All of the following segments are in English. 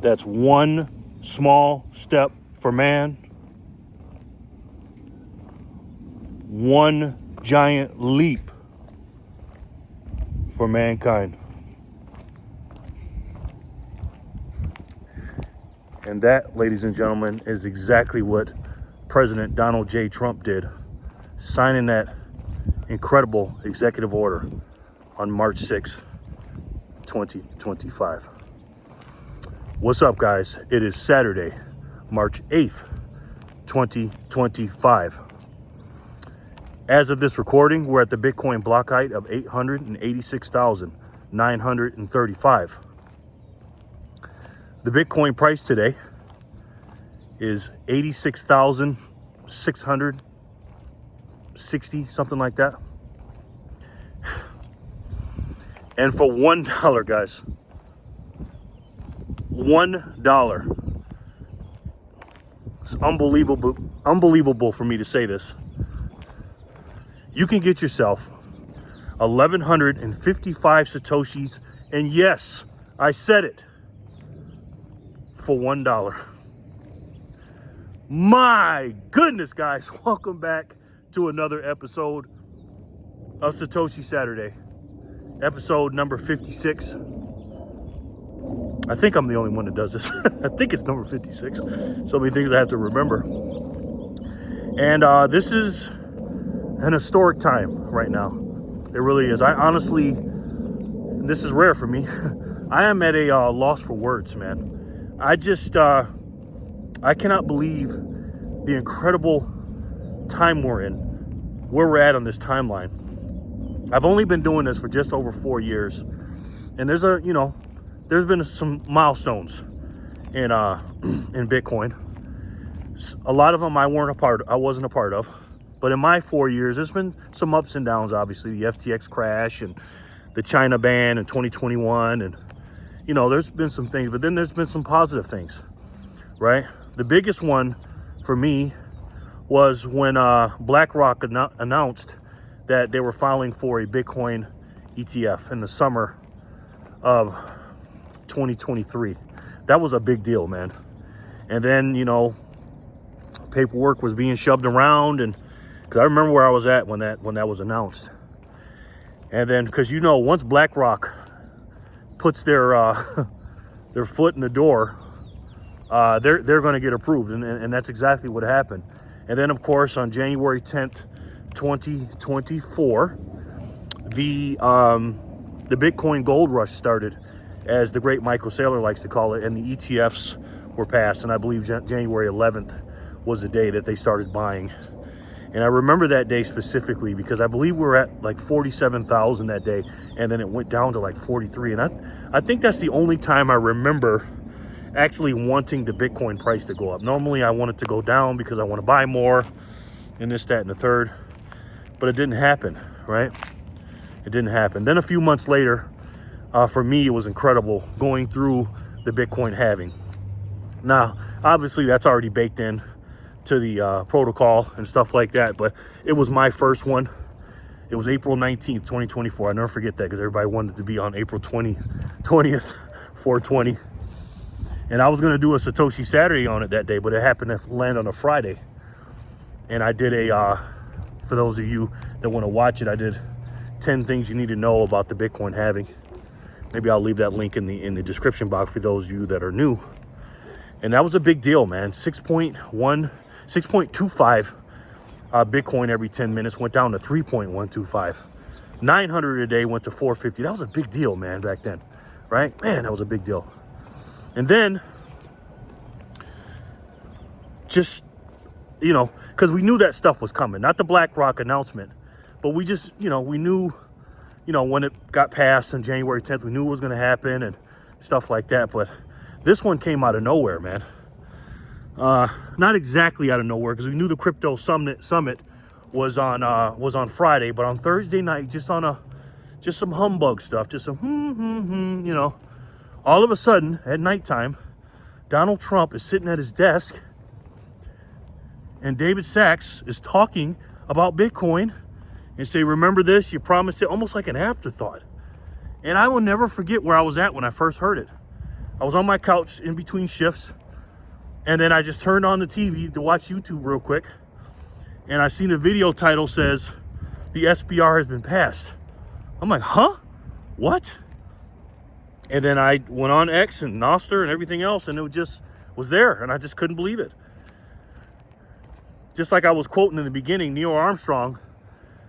That's one small step for man, one giant leap for mankind. And that, ladies and gentlemen, is exactly what President Donald J. Trump did, signing that incredible executive order on March 6, 2025. What's up, guys? It is Saturday, March 8th, 2025. As of this recording, we're at the Bitcoin block height of 886,935. The Bitcoin price today is 86,660, something like that. And for $1, guys, $1. It's unbelievable for me to say this. You can get yourself 1,155 Satoshis, and yes, I said it, for $1. My goodness, guys, welcome back to another episode of Satoshi Saturday, episode number 56. I think I'm the only one that does this. I think it's number 56. So many things I have to remember. And this is an historic time right now. It really is. I honestly, and this is rare for me, I am at a loss for words, man. I cannot believe the incredible time we're in, where we're at on this timeline. I've only been doing this for just over 4 years, and there's been some milestones in Bitcoin. A lot of them I wasn't a part of, but in my 4 years, there's been some ups and downs. Obviously, the FTX crash and the China ban in 2021, and there's been some things, but then there's been some positive things, right? The biggest one for me was when BlackRock announced that they were filing for a Bitcoin ETF in the summer of 2023. That was a big deal, man. And then, paperwork was being shoved around, and because I remember where I was at when that was announced. And then, because once BlackRock puts their foot in the door, they're going to get approved, and that's exactly what happened. And then, of course, on January 10th, 2024, the Bitcoin gold rush started, as the great Michael Saylor likes to call it, and the ETFs were passed. And I believe January 11th was the day that they started buying. And I remember that day specifically because I believe we were at like 47,000 that day, and then it went down to like 43. And I think that's the only time I remember actually wanting the Bitcoin price to go up. Normally I want it to go down because I want to buy more and this, that, and the third. But it didn't happen, right? It didn't happen. Then a few months later, for me, it was incredible going through the Bitcoin halving. Now, obviously, that's already baked in to the protocol and stuff like that, but it was my first one. It was April 19th, 2024. I never forget that because everybody wanted to be on April 20th, 420. And I was going to do a Satoshi Saturday on it that day, but it happened to land on a Friday. And I did for those of you that want to watch it, I did 10 things you need to know about the Bitcoin halving. Maybe I'll leave that link in the description box for those of you that are new. And that was a big deal, man. 6.25 Bitcoin every 10 minutes went down to 3.125. 900 a day went to 450. That was a big deal, man, back then, right? Man, that was a big deal. And then, just, because we knew that stuff was coming. Not the BlackRock announcement, but we just, we knew, when it got passed on January 10th, we knew it was going to happen and stuff like that. But this one came out of nowhere, man. Not exactly out of nowhere, because we knew the crypto summit was on Friday, but on Thursday night, just some humbug stuff, just some all of a sudden at nighttime, Donald Trump is sitting at his desk, and David Sachs is talking about Bitcoin and say, "Remember this? You promised it," almost like an afterthought. And I will never forget where I was at when I first heard it. I was on my couch in between shifts, and then I just turned on the TV to watch YouTube real quick, and I seen a video title says, the SBR has been passed. I'm like, huh? What? And then I went on X and Nostr and everything else, and it just was there, and I just couldn't believe it. Just like I was quoting in the beginning, Neil Armstrong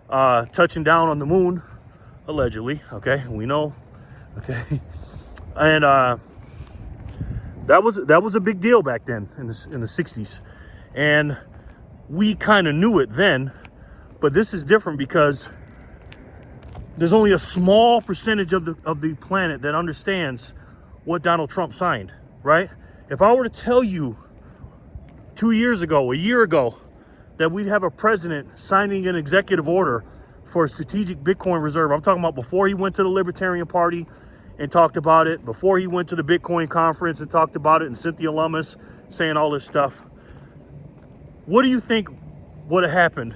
touching down on the moon, allegedly, okay? We know, okay? And that was a big deal back then in the 60s. And we kind of knew it then, but this is different because there's only a small percentage of the planet that understands what Donald Trump signed, right? If I were to tell you 2 years ago, a year ago, that we'd have a president signing an executive order for a strategic Bitcoin reserve, I'm talking about before he went to the Libertarian Party and talked about it, before he went to the Bitcoin conference and talked about it, and Cynthia Lummis saying all this stuff, what do you think would have happened?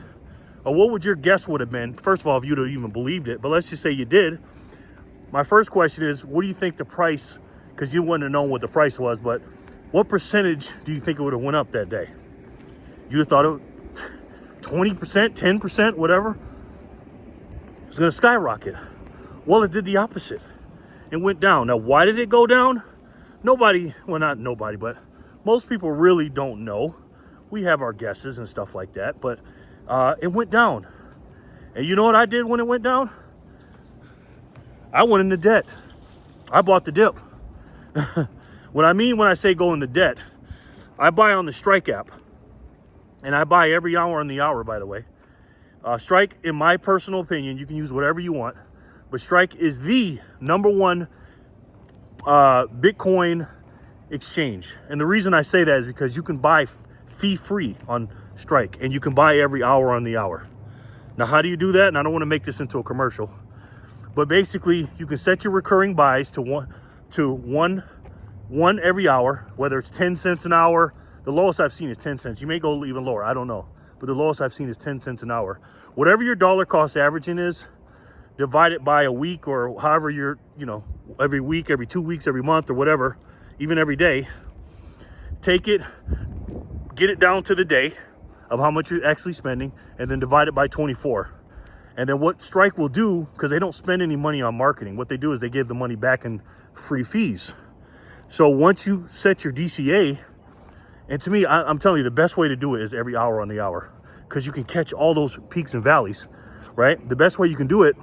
Or what would your guess would have been? First of all, if you'd have even believed it, but let's just say you did. My first question is, what do you think the price, because you wouldn't have known what the price was, but what percentage do you think it would have went up that day? You'd have thought it 20%, 10%, whatever. It was going to skyrocket. Well, it did the opposite. It went down. Now, why did it go down? Nobody, well, not nobody, but most people really don't know. We have our guesses and stuff like that, but it went down. And you know what I did when it went down? I went into debt. I bought the dip. What I mean when I say go into debt, I buy on the Strike app. And I buy every hour on the hour, by the way. Strike, in my personal opinion, you can use whatever you want, but Strike is the #1 Bitcoin exchange. And the reason I say that is because you can buy fee-free on Strike, and you can buy every hour on the hour. Now, how do you do that? And I don't want to make this into a commercial, but basically, you can set your recurring buys to one every hour, whether it's 10 cents an hour. The lowest I've seen is 10 cents. You may go even lower, I don't know. But the lowest I've seen is 10 cents an hour. Whatever your dollar cost averaging is, divide it by a week, or however you're, every week, every 2 weeks, every month, or whatever, even every day. Take it, get it down to the day of how much you're actually spending, and then divide it by 24. And then what Strike will do, because they don't spend any money on marketing, what they do is they give the money back in free fees. So once you set your DCA, and to me, I'm telling you, the best way to do it is every hour on the hour, because you can catch all those peaks and valleys, right? The best way you can do it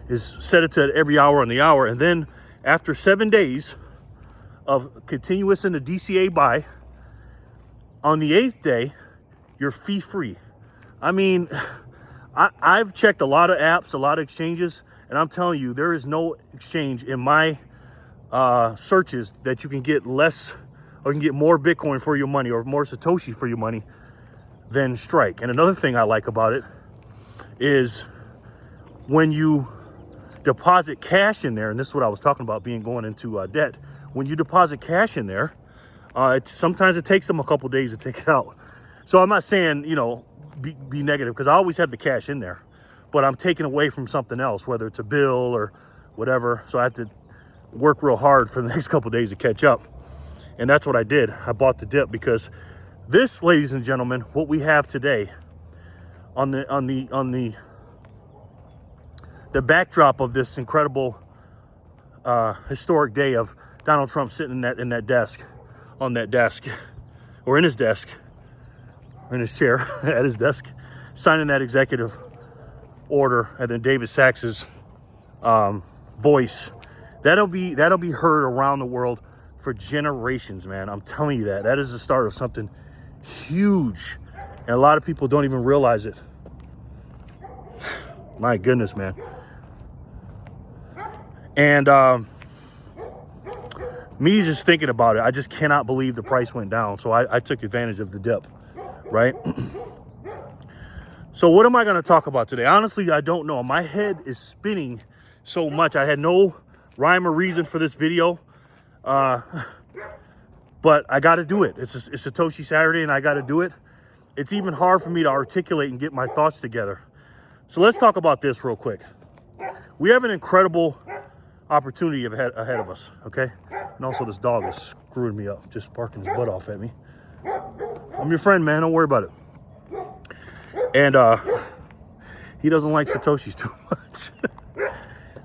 is set it to every hour on the hour, and then after 7 days of continuous in the DCA buy, on the 8th day, you're fee free. I mean, I've checked a lot of apps, a lot of exchanges, and I'm telling you, there is no exchange in my searches that you can get less, or you can get more Bitcoin for your money, or more Satoshi for your money than Strike. And another thing I like about it is when you deposit cash in there, and this is what I was talking about being going into debt. When you deposit cash in there, sometimes it takes them a couple days to take it out. So I'm not saying, be negative, because I always have the cash in there, but I'm taking away from something else, whether it's a bill or whatever. So I have to work real hard for the next couple days to catch up. And that's what I did. I bought the dip, because this, ladies and gentlemen, what we have today on the backdrop of this incredible historic day of Donald Trump sitting in that desk, or in his desk, or in his chair at his desk, signing that executive order, and then David Sacks's voice, that'll be heard around the world for generations, man. I'm telling you that. That is the start of something huge, and a lot of people don't even realize it. My goodness, man. And me just thinking about it, I just cannot believe the price went down. So I took advantage of the dip, right? So what am I going to talk about today? Honestly, I don't know. My head is spinning so much. I had no rhyme or reason for this video. But I got to do it. It's Satoshi Saturday, and I got to do it. It's even hard for me to articulate and get my thoughts together. So let's talk about this real quick. We have an incredible opportunity ahead of us, okay? And also this dog is screwing me up, just barking his butt off at me. I'm your friend, man, don't worry about it. And he doesn't like Satoshis too much.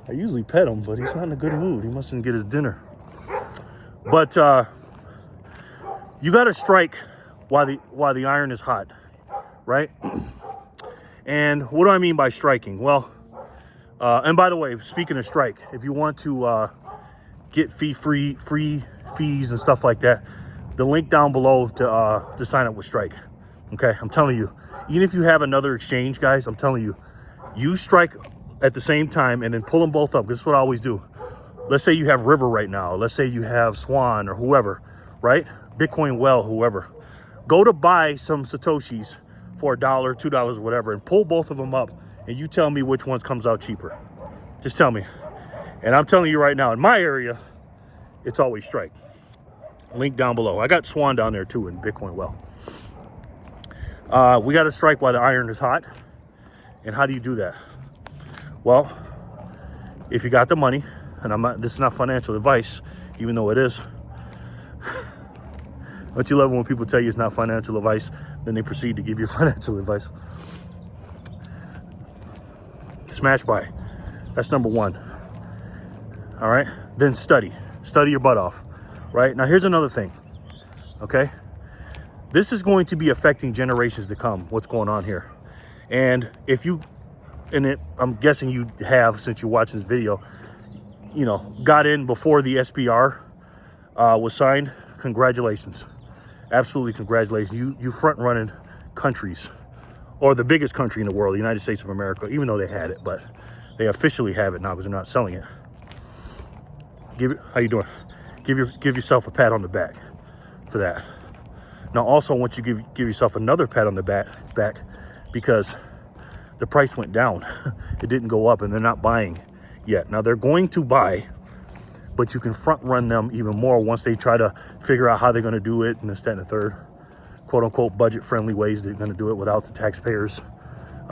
I usually pet him, but he's not in a good mood. He mustn't get his dinner. But you gotta strike while the iron is hot, right? And what do I mean by striking? Well, and by the way, speaking of strike, if you want to get free fees and stuff like that, the link down below to sign up with Strike. Okay, I'm telling you, even if you have another exchange, guys, I'm telling you, use Strike at the same time and then pull them both up. This is what I always do. Let's say you have River right now. Let's say you have Swan or whoever, right? Bitcoin Well, whoever. Go to buy some Satoshis for $1, $2, whatever, and pull both of them up, and you tell me which ones comes out cheaper. Just tell me. And I'm telling you right now, in my area, it's always Strike. Link down below. I got Swan down there too in Bitcoin Well. We got to strike while the iron is hot. And how do you do that? Well, if you got the money, and this is not financial advice, even though it is. Don't you love when people tell you it's not financial advice, then they proceed to give you financial advice? Smash buy. That's number one. All right. Then study your butt off. Right now, here's another thing. Okay. This is going to be affecting generations to come. What's going on here? And if you, I'm guessing you have, since you're watching this video, got in before the SBR was signed. Congratulations. Absolutely congratulations. You front running countries, or the biggest country in the world, the United States of America, even though they had it, but they officially have it now because they're not selling it. How you doing? Give yourself a pat on the back for that. Now, also, I want you to give yourself another pat on the back because the price went down. It didn't go up, and they're not buying yet. Now, they're going to buy, but you can front run them even more once they try to figure out how they're going to do it, and this, that, and the third, quote unquote, budget friendly ways they're going to do it without the taxpayers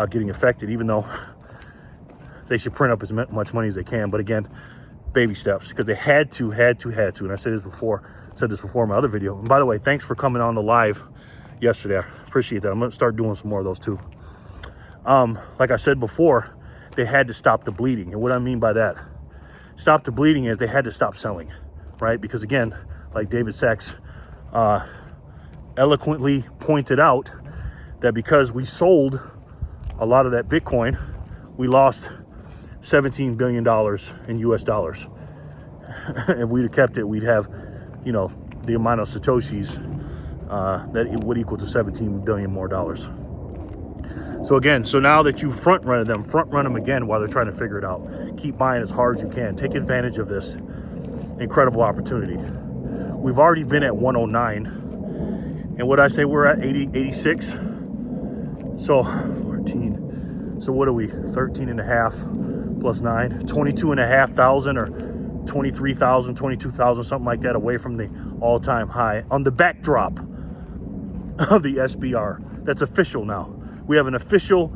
getting affected, even though they should print up as much money as they can. But again, baby steps, because they had to. And I said this before in my other video. And by the way, thanks for coming on the live yesterday. I appreciate that. I'm going to start doing some more of those too. Like I said before, they had to stop the bleeding. And what I mean by that, stop the bleeding is they had to stop selling, right? Because again, like David Sachs eloquently pointed out, that because we sold a lot of that Bitcoin, we lost $17 billion in US dollars. If we'd have kept it, we'd have, the amount of Satoshis that it would equal to 17 billion more dollars. So again, now that you front run them again while they're trying to figure it out. Keep buying as hard as you can. Take advantage of this incredible opportunity. We've already been at 109. And what I say, we're at 86. So 14. So what are we? 13 and a half plus 9, 22,500 or 23,000, 22,000, something like that, away from the all-time high on the backdrop of the SBR. That's official now. We have an official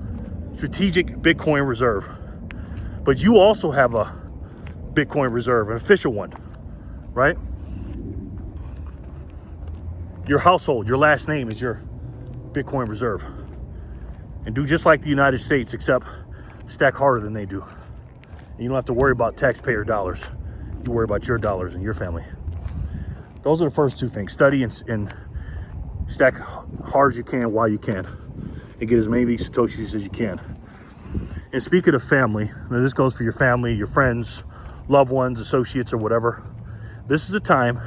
strategic Bitcoin reserve. But you also have a Bitcoin reserve, an official one, right? Your household, your last name is your Bitcoin reserve. And do just like the United States, except stack harder than they do. And you don't have to worry about taxpayer dollars. You worry about your dollars and your family. Those are the first two things. Study and stack hard as you can while you can. And get as many Satoshis as you can. And speaking of family, now this goes for your family, your friends, loved ones, associates, or whatever. This is a time,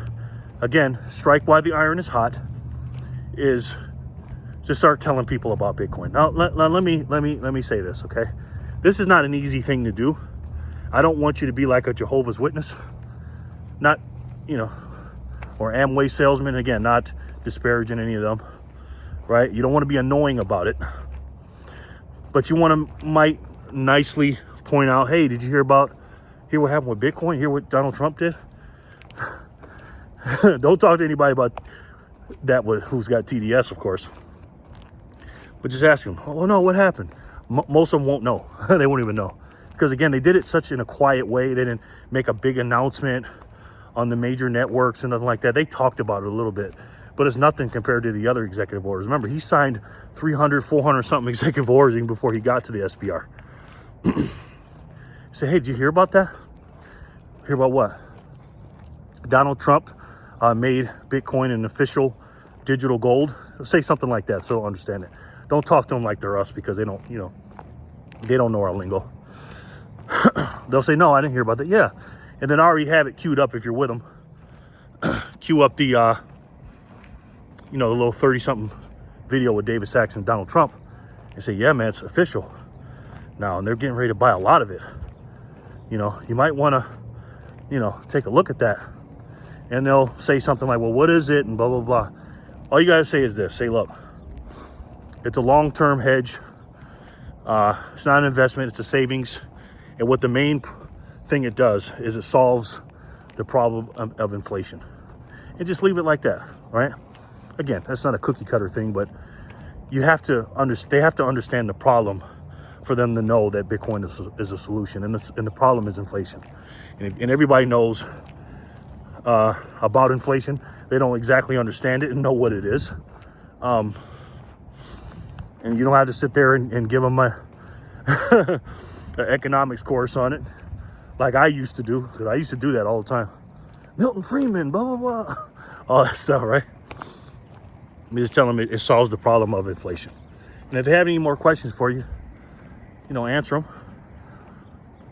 again, strike while the iron is hot, is to start telling people about Bitcoin. Now, let me say this, okay? This is not an easy thing to do. I don't want you to be like a Jehovah's Witness, not, or Amway salesman. Again, not disparaging any of them, right? You don't want to be annoying about it, but you might nicely point out, hey, did you hear what happened with Bitcoin? Hear what Donald Trump did? Don't talk to anybody about that who's got TDS, of course. But just ask them, oh no, what happened? Most of them won't know. They won't even know. Because again, they did it such in a quiet way. They didn't make a big announcement on the major networks and nothing like that. They talked about it a little bit, but it's nothing compared to the other executive orders. Remember, he signed 300, 400 something executive orders even before he got to the SBR. Say, hey, did you hear about that? Hear about what? Donald Trump made Bitcoin an official digital gold. Say something like that so they'll understand it. Don't talk to them like they're us, because they don't, they don't know our lingo. They'll say, no, I didn't hear about that. Yeah. And then I already have it queued up if you're with them. Queue up the, the little 30-something video with David Sachs and Donald Trump and say, yeah, man, it's official now. And they're getting ready to buy a lot of it. You might want to, take a look at that. And they'll say something like, well, what is it? And blah, blah, blah. All you got to say is this. Say, look, it's a long-term hedge. It's not an investment. It's a savings. And what the main thing it does is it solves the problem of inflation. And just leave it like that, right? Again, that's not a cookie cutter thing, but they have to understand the problem for them to know that Bitcoin is a solution. And the problem is inflation. And everybody knows about inflation. They don't exactly understand it and know what it is. And you don't have to sit there and give them an economics course on it like I used to do, because I used to do that all the time. Milton Friedman, blah, blah, blah. All that stuff, right? Me just tell them it solves the problem of inflation. And if they have any more questions for you, answer them.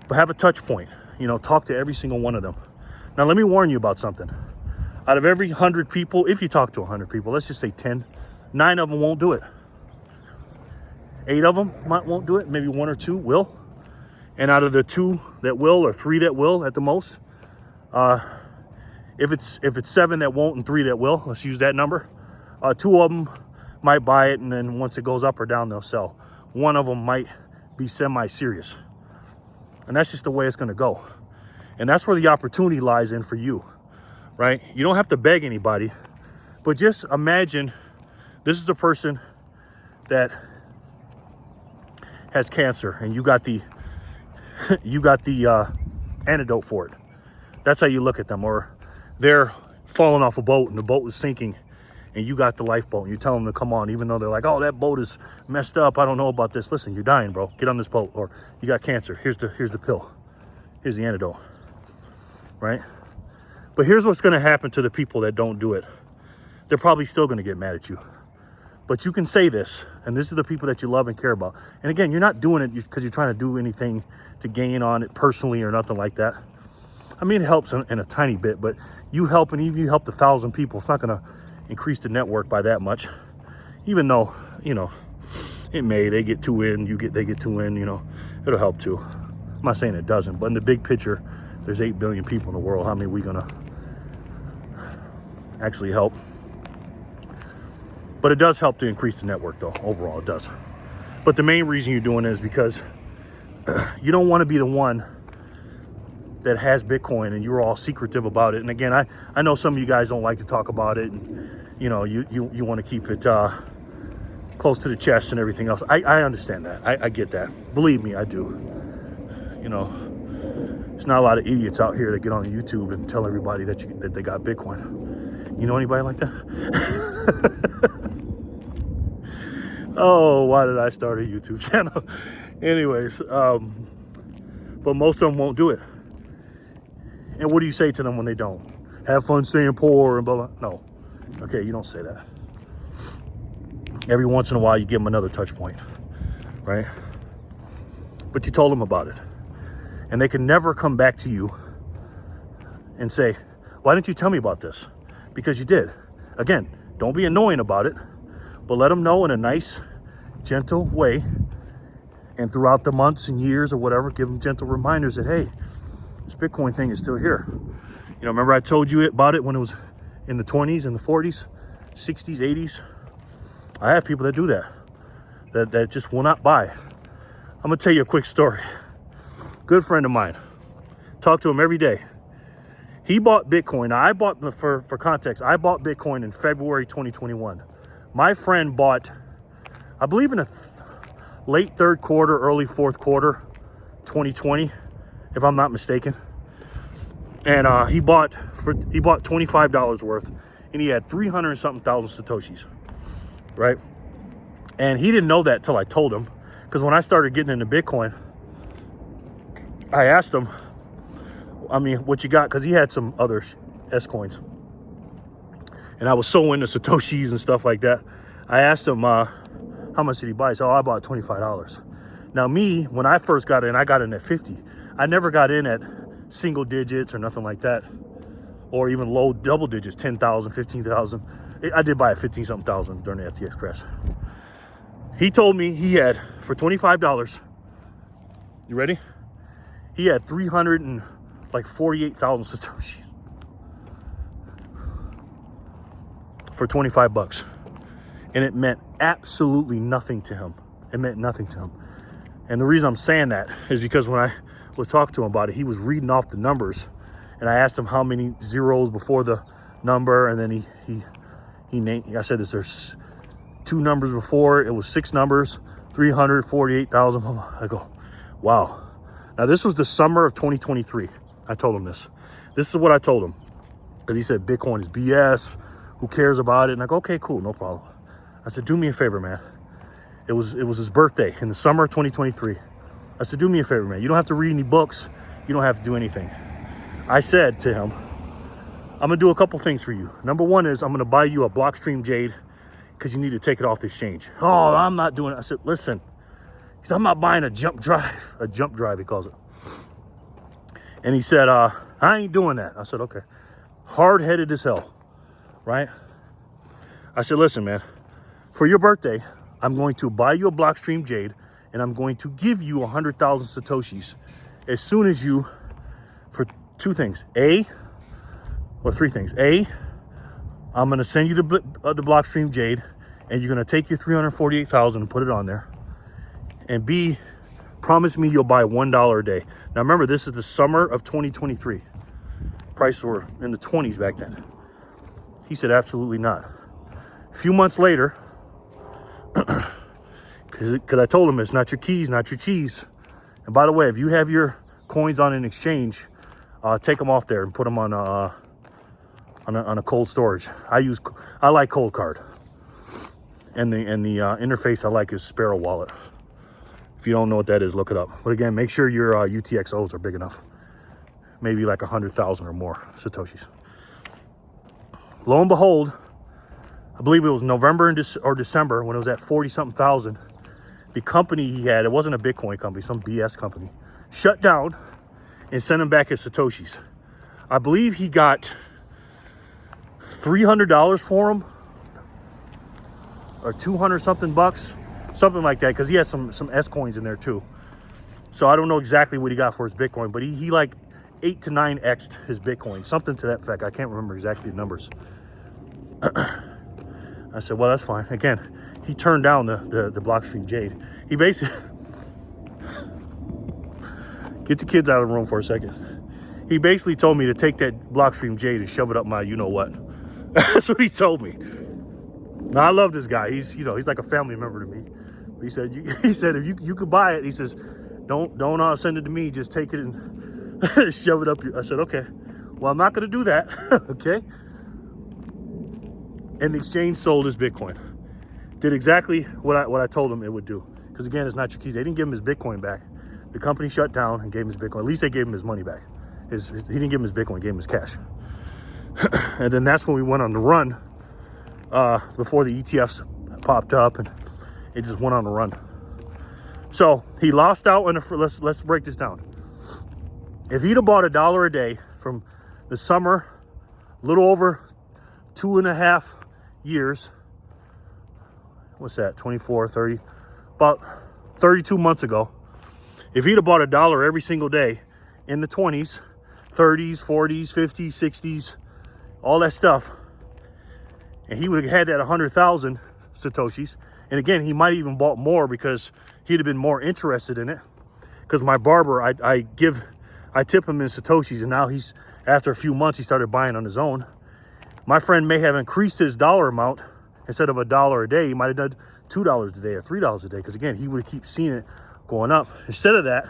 But have a touch point. Talk to every single one of them. Now, let me warn you about something. Out of every 100 people, if you talk to 100 people, let's just say 10, 9 of them won't do it. 8 of them won't do it. Maybe 1 or 2 will. And out of the 2 that will, or 3 that will at the most, if it's 7 that won't and 3 that will, let's use that number. 2 of them might buy it, and then once it goes up or down, they'll sell. 1 of them might be semi-serious. And that's just the way it's going to go. And that's where the opportunity lies in for you, right? You don't have to beg anybody, but just imagine this is the person that has cancer, and you got the antidote for it. That's how you look at them. Or they're falling off a boat and the boat is sinking, and you got the lifeboat, and you tell them to come on, even though they're like, oh, that boat is messed up, I don't know about this. Listen, you're dying, bro. Get on this boat. Or you got cancer. Here's the pill. Here's the antidote. Right? But here's what's going to happen to the people that don't do it. They're probably still going to get mad at you. But you can say this, and this is the people that you love and care about. And again, you're not doing it because you're trying to do anything to gain on it personally or nothing like that. I mean, it helps in a tiny bit, but you help, and even you helped 1,000 people, it's not going to increase the network by that much. Even though, it may, they get 2 in, they get 2 in, it'll help too. I'm not saying it doesn't, but in the big picture, there's 8 billion people in the world. How many are we going to actually help? But it does help to increase the network, though. Overall, it does. But the main reason you're doing it is because you don't want to be the one that has Bitcoin and you're all secretive about it. And again, I know some of you guys don't like to talk about it, and you want to keep it close to the chest and everything else. I understand that. I get that. Believe me, I do. There's not a lot of idiots out here that get on YouTube and tell everybody that they got Bitcoin. You know anybody like that? Oh, why did I start a YouTube channel? Anyways, but most of them won't do it. And what do you say to them when they don't? Have fun staying poor and blah, blah. No. Okay, you don't say that. Every once in a while, you give them another touch point, right? But you told them about it. And they can never come back to you and say, why didn't you tell me about this? Because you did. Again, don't be annoying about it, but let them know in a nice, gentle way. And throughout the months and years or whatever, give them gentle reminders that, hey, this Bitcoin thing is still here. Remember I told you about it when it was in the 20s and the 40s, 60s, 80s? I have people that do that just will not buy. I'm going to tell you a quick story. Good friend of mine. Talk to him every day. He bought Bitcoin. Now, I bought, for context, I bought Bitcoin in February 2021. My friend bought, I believe in late third quarter, early fourth quarter, 2020, if I'm not mistaken. And he bought $25 worth, and he had 300 and something thousand Satoshis, right? And he didn't know that till I told him, because when I started getting into Bitcoin, I asked him, I mean, what you got? Because he had some other S coins, and I was so into Satoshis and stuff like that. I asked him, how much did he buy? He said, oh, I bought $25. Now me, when I first got in, I got in at 50. I never got in at single digits or nothing like that, or even low double digits, 10,000, 15,000. I did buy a 15 something thousand during the FTX crash. He told me he had, for $25, you ready? He had 348,000 Satoshis for 25 bucks. And it meant absolutely nothing to him. It meant nothing to him. And the reason I'm saying that is because when I was talking to him about it, he was reading off the numbers, and I asked him how many zeros before the number, and then he named, I said, there's 2 numbers before, it was 6 numbers, 348,000. I go, wow. Now this was the summer of 2023. I told him this. This is what I told him. Because he said Bitcoin is BS, who cares about it? And I go, okay, cool, no problem. I said, do me a favor, man. It was his birthday in the summer of 2023. I said, do me a favor, man. You don't have to read any books. You don't have to do anything. I said to him, I'm going to do a couple things for you. Number one is I'm going to buy you a Blockstream Jade because you need to take it off the exchange. Oh, I'm not doing it. I said, listen, he said, I'm not buying a jump drive, he calls it. And he said, I ain't doing that. I said, okay. Hard-headed as hell, right? I said, listen, man, for your birthday, I'm going to buy you a Blockstream Jade, and I'm going to give you 100,000 Satoshis as soon as you, for 2 things. A, 3 things. A, I'm going to send you the Blockstream Jade, and you're going to take your 348,000 and put it on there. And B, promise me you'll buy $1 a day. Now remember, this is the summer of 2023. Prices were in the 20s back then. He said, absolutely not. A few months later, because I told him it's not your keys, not your cheese. And by the way, if you have your coins on an exchange, take them off there and put them on a cold storage. I like Cold Card, and the interface I like is Sparrow Wallet. If you don't know what that is, look it up. But again, make sure your UTXOs are big enough, maybe like 100,000 or more Satoshis. Lo and behold, I believe it was November or December when it was at 40-something thousand. The company he had, it wasn't a Bitcoin company, some BS company, shut down and sent him back his Satoshis. I believe he got $300 for them, or 200 something bucks, something like that, because he had some S coins in there too. So I don't know exactly what he got for his Bitcoin, but he like 8 to 9x'd his Bitcoin, something to that effect. I can't remember exactly the numbers. I said, well, that's fine. Again, he turned down the Blockstream Jade. He basically, get the kids out of the room for a second. He basically told me to take that Blockstream Jade and shove it up my you-know-what. That's what he told me. Now, I love this guy. He's like a family member to me. He said, if you could buy it, he says, don't send it to me. Just take it and shove it up your. I said, okay. Well, I'm not going to do that. Okay. And the exchange sold his Bitcoin. Did exactly what I told him it would do. Because again, it's not your keys. They didn't give him his Bitcoin back. The company shut down and gave him his Bitcoin. At least they gave him his money back. He didn't give him his Bitcoin, gave him his cash. And then that's when we went on the run before the ETFs popped up, and it just went on the run. So he lost out on let's break this down. If he'd have bought $1 a day from the summer, a little over 2.5 years, what's that, 24, 30, about 32 months ago, if he'd have bought $1 every single day in the 20s, 30s, 40s, 50s, 60s, all that stuff, and he would have had that 100,000 Satoshis. And again, he might even bought more because he'd have been more interested in it. Because my barber, I tip him in Satoshis, and now after a few months, he started buying on his own. My friend may have increased his dollar amount. Instead of $1 a day, he might have done $2 a day or $3 a day. Because again, he would keep seeing it going up. Instead of that,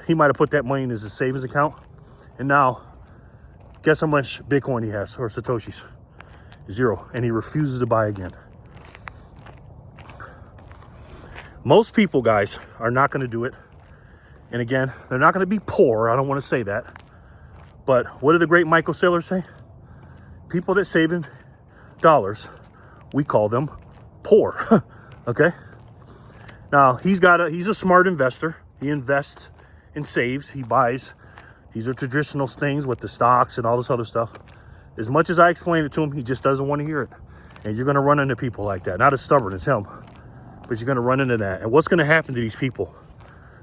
he might have put that money in his savings account. And now, guess how much Bitcoin he has, or Satoshis? 0. And he refuses to buy again. Most people, guys, are not going to do it. And again, they're not going to be poor. I don't want to say that. But what did the great Michael Saylor say? People that save in dollars, we call them poor. Okay? Now, he's a smart investor. He invests and saves. He buys. These are traditional things with the stocks and all this other stuff. As much as I explain it to him, he just doesn't want to hear it. And you're going to run into people like that. Not as stubborn as him, but you're going to run into that. And what's going to happen to these people?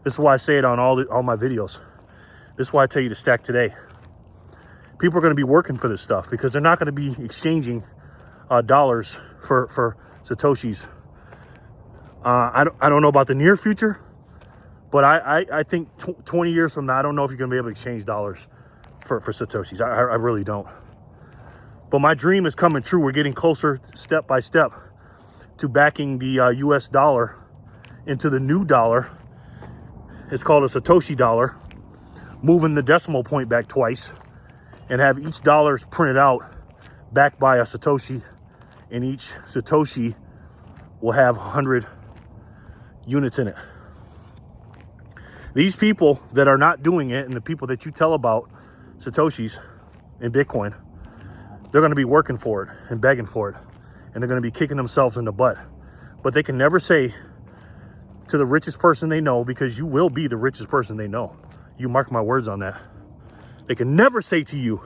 This is why I say it on all my videos. This is why I tell you to stack today. People are going to be working for this stuff because they're not going to be exchanging dollars for Satoshis. I don't know about the near future, but I think 20 years from now, I don't know if you're going to be able to exchange dollars for Satoshis. I really don't. But my dream is coming true. We're getting closer step by step to backing the US dollar into the new dollar. It's called a Satoshi dollar, moving the decimal point back twice and have each dollar printed out backed by a Satoshi, and each Satoshi will have 100 units in it. These people that are not doing it, and the people that you tell about Satoshis in Bitcoin, they're going to be working for it and begging for it, and they're going to be kicking themselves in the butt. But they can never say to the richest person they know, because you will be the richest person they know. You mark my words on that. They can never say to you,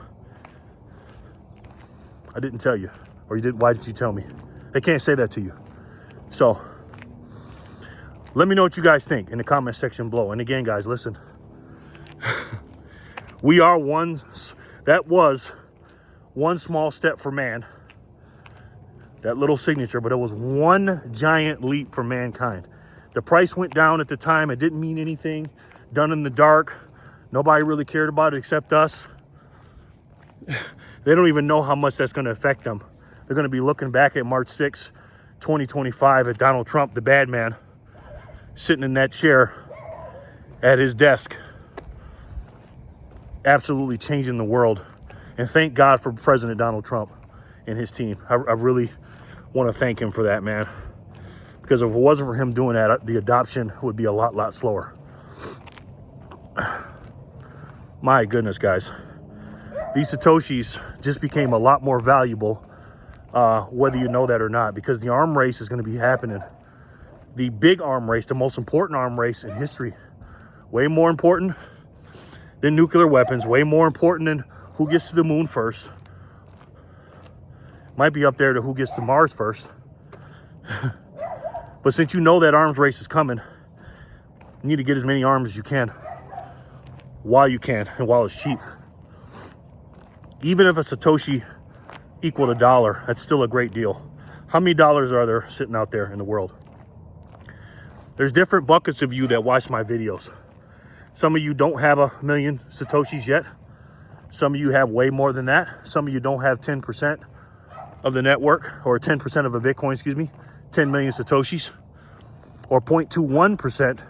I didn't tell you, or you didn't. Why didn't you tell me? They can't say that to you. So let me know what you guys think in the comment section below. And again, guys, listen, that was one small step for man, that little signature, but it was one giant leap for mankind. The price went down at the time. It didn't mean anything. Done in the dark. Nobody really cared about it except us. They don't even know how much that's going to affect them. They're going to be looking back at March 6, 2025 at Donald Trump, the bad man, sitting in that chair at his desk, absolutely changing the world. And thank God for President Donald Trump and his team. I really want to thank him for that, man. Because if it wasn't for him doing that, the adoption would be a lot slower. My goodness, guys. These Satoshis just became a lot more valuable, whether you know that or not, because the arm race is going to be happening. The big arm race, the most important arm race in history. Way more important than nuclear weapons. Way more important than who gets to the moon first. Might be up there to who gets to Mars first. But since you know that arms race is coming, you need to get as many arms as you can while you can and while it's cheap. Even if a Satoshi equaled $1, that's still a great deal. How many dollars are there sitting out there in the world? There's different buckets of you that watch my videos. Some of you don't have 1 million Satoshis yet. Some of you have way more than that. Some of you don't have 10% of the network, or 10% of a Bitcoin, 10 million Satoshis, or 0.21%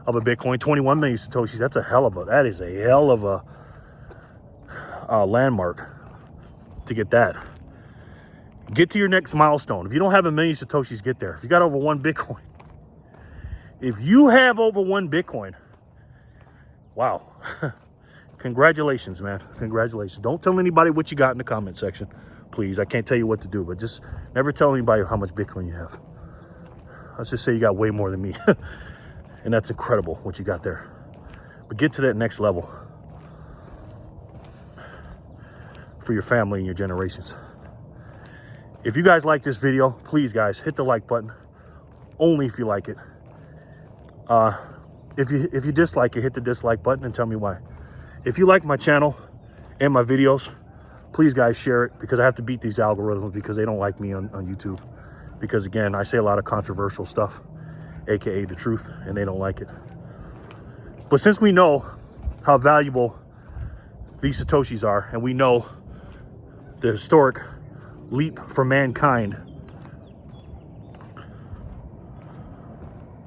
of a Bitcoin, 21 million Satoshis. That is a hell of a landmark to get that. Get to your next milestone. If you don't have 1 million Satoshis, get there. If you got over 1 Bitcoin, if you have over 1 Bitcoin, wow. Congratulations, man. Congratulations. Don't tell anybody what you got in the comment section, please. I can't tell you what to do, but just never tell anybody how much Bitcoin you have. Let's just say you got way more than me. And that's incredible what you got there. But get to that next level for your family and your generations. If you guys like this video, please, guys, hit the like button. Only if you like it. If you dislike it, hit the dislike button and tell me why. If you like my channel and my videos, please, guys, share it, because I have to beat these algorithms because they don't like me on YouTube. Because, again, I say a lot of controversial stuff, aka the truth, and they don't like it. But since we know how valuable these Satoshis are, and we know the historic leap for mankind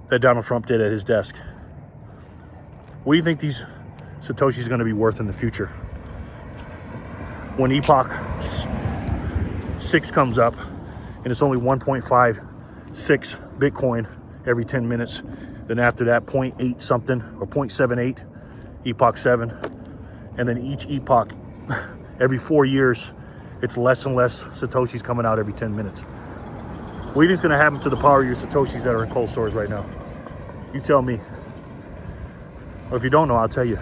that Donald Trump did at his desk, What do you think these Satoshis are going to be worth in the future? When Epoch 6 comes up and it's only 1.56 Bitcoin every 10 minutes, then after that 0.8 something or 0.78 Epoch 7, and then each epoch every 4 years it's less and less Satoshis coming out every 10 minutes. What do you think is going to happen to the power of your Satoshis that are in cold storage right now? You tell me. Or if you don't know, I'll tell you.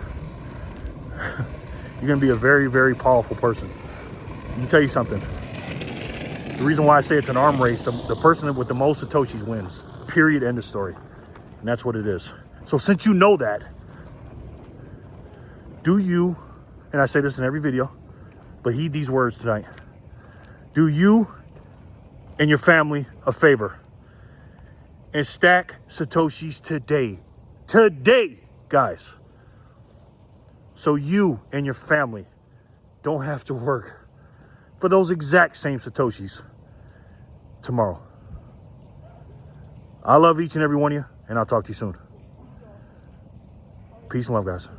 You're going to be a very, very powerful person. Let me tell you something. The reason why I say it's an arm race, the person with the most Satoshis wins. Period, end of story. And that's what it is. So since you know that, do you, and I say this in every video, but heed these words tonight. Do you and your family a favor and stack Satoshis today. Today, guys. So you and your family don't have to work for those exact same Satoshis tomorrow. I love each and every one of you, and I'll talk to you soon. Peace and love, guys.